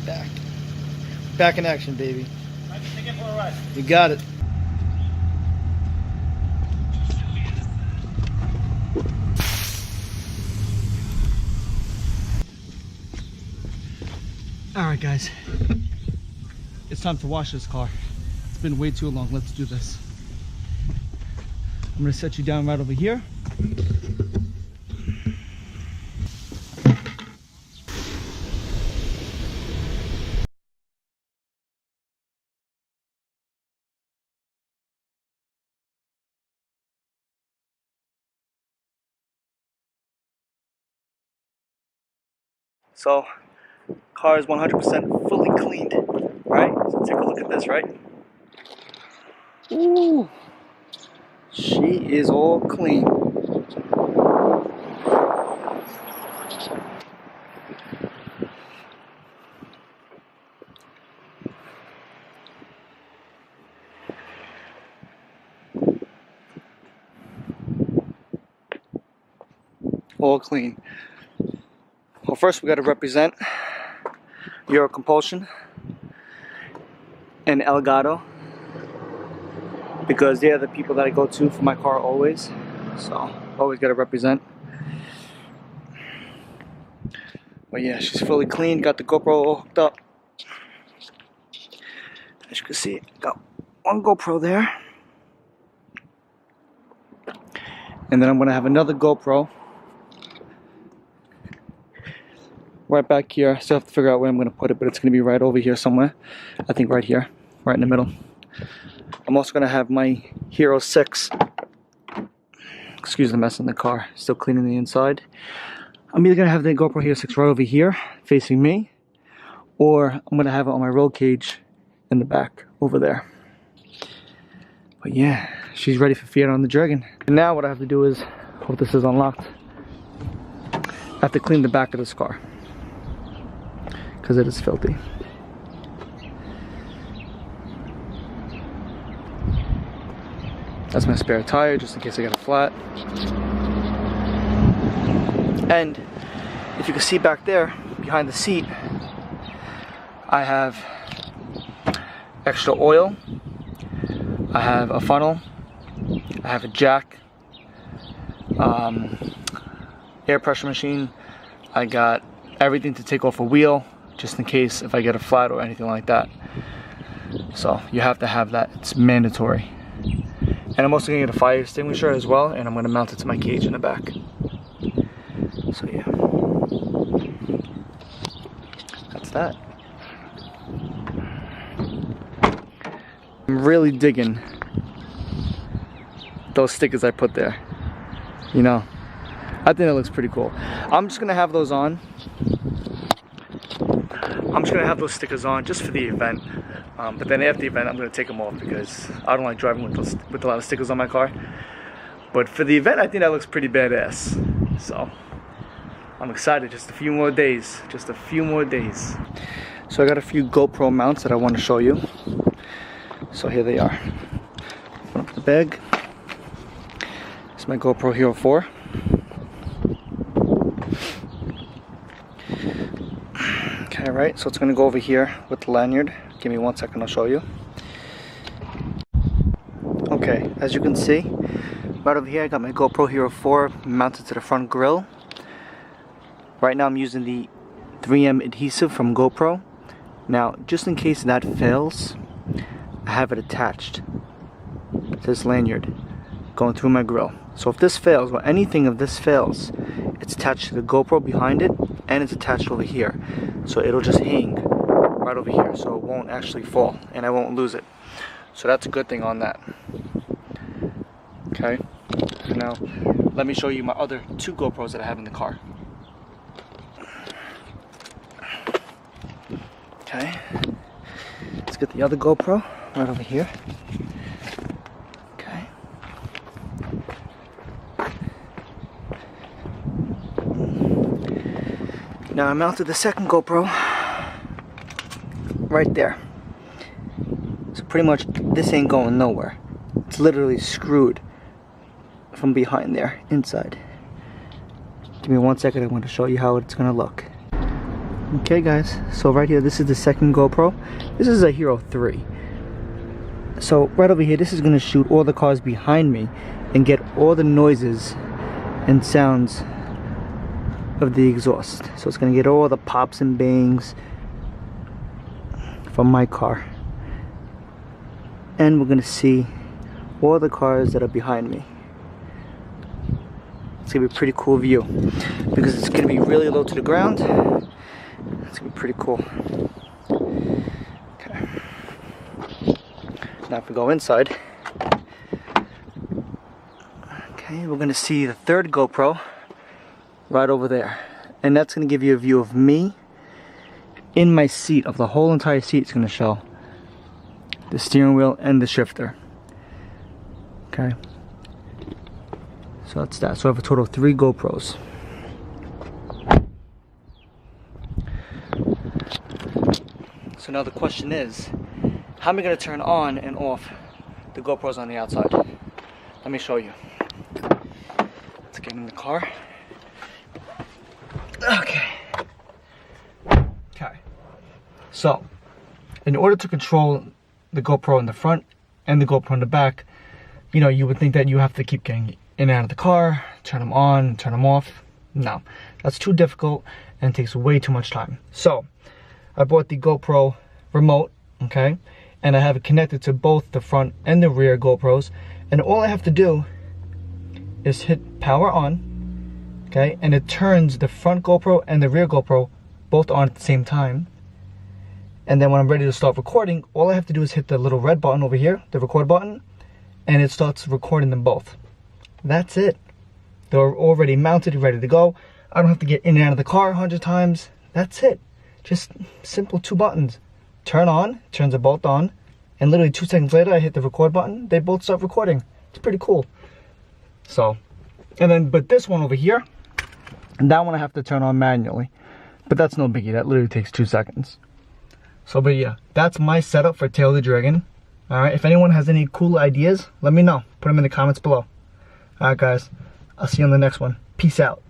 back. Back in action, baby. Take it for a ride. You got it. Alright guys, it's time to wash this car. It's been way too long. Let's do this. I'm going to set you down right over here. So, car is 100% fully cleaned, right? So take a look at this, right? Ooh, she is all clean. All clean. Well, first we got to represent Euro Compulsion and Elgato, because they are the people that I go to for my car always. So always got to represent. But yeah, she's fully clean. Got the GoPro all hooked up. As you can see, got one GoPro there, and then I'm gonna have another GoPro right back here. I still have to figure out where I'm going to put it, but it's going to be right over here somewhere. I think right here, right in the middle. I'm also going to have my Hero 6. Excuse the mess in the car. Still cleaning the inside. I'm either going to have the GoPro Hero 6 right over here, facing me, or I'm going to have it on my roll cage in the back over there. But yeah, she's ready for Fiat on the Dragon. And now what I have to do is, hope this is unlocked, I have to clean the back of this car, because it is filthy. That's my spare tire, just in case I get a flat. And if you can see back there, behind the seat, I have extra oil, I have a funnel, I have a jack, air pressure machine, I got everything to take off a wheel, just in case if I get a flat or anything like that. So you have to have that, it's mandatory. And I'm also gonna get a fire extinguisher as well, and I'm gonna mount it to my cage in the back. So yeah, that's that. I'm really digging those stickers I put there. You know, I think it looks pretty cool. I'm just gonna have those on. I'm just gonna have those stickers on just for the event, but then after the event I'm gonna take them off because I don't like driving with a lot of stickers on my car. But for the event I think that looks pretty badass. So I'm excited. Just a few more days. Just a few more days. So I got a few GoPro mounts that I want to show you. So here they are. Open up the bag. It's my GoPro Hero 4. Okay, right, so it's going to go over here with the lanyard. Give me 1 second, I'll show you. Okay, as you can see, right over here I got my GoPro Hero 4 mounted to the front grille. Right now I'm using the 3M adhesive from GoPro. Now, just in case that fails, I have it attached to this lanyard going through my grill. So if this fails, or anything of this fails, it's attached to the GoPro behind it, and it's attached over here. So it'll just hang right over here, so it won't actually fall, and I won't lose it. So that's a good thing on that. Okay, so now let me show you my other 2 GoPros that I have in the car. Okay, let's get the other GoPro right over here. Okay. Now I mounted the second GoPro right there. So pretty much this ain't going nowhere. It's literally screwed from behind there, inside. Give me 1 second, I want to show you how it's gonna look. Okay guys, so right here, this is the second GoPro. This is a Hero 3. So right over here, this is going to shoot all the cars behind me and get all the noises and sounds of the exhaust. So it's going to get all the pops and bangs from my car. And we're going to see all the cars that are behind me. It's going to be a pretty cool view because it's going to be really low to the ground. It's going to be pretty cool. Okay. Now if we go inside, okay, we're going to see the third GoPro right over there. And that's going to give you a view of me in my seat, of the whole entire seat. It's going to show the steering wheel and the shifter. Okay. So that's that. So I have a total of 3 GoPros. So now the question is, how am I going to turn on and off the GoPros on the outside? Let me show you. Let's get in the car. Okay. Okay. So, in order to control the GoPro in the front and the GoPro in the back, you know, you would think that you have to keep getting in and out of the car, turn them on, turn them off. No, that's too difficult and takes way too much time. So, I bought the GoPro Remote, okay? And I have it connected to both the front and the rear GoPros, and all I have to do is hit power on, okay, and it turns the front GoPro and the rear GoPro both on at the same time. And then when I'm ready to start recording, all I have to do is hit the little red button over here, the record button, and it starts recording them both. That's it. They're already mounted, ready to go. I don't have to get in and out of the car 100 times. That's it. Just simple 2 buttons. Turn on, turns it both on, and literally 2 seconds later I hit the record button, they both start recording. It's pretty cool. So, and then, but this one over here, that one I have to turn on manually. But that's no biggie, that literally takes 2 seconds. So, but yeah, that's my setup for Tail the Dragon. Alright, if anyone has any cool ideas, let me know. Put them in the comments below. Alright guys, I'll see you on the next one. Peace out.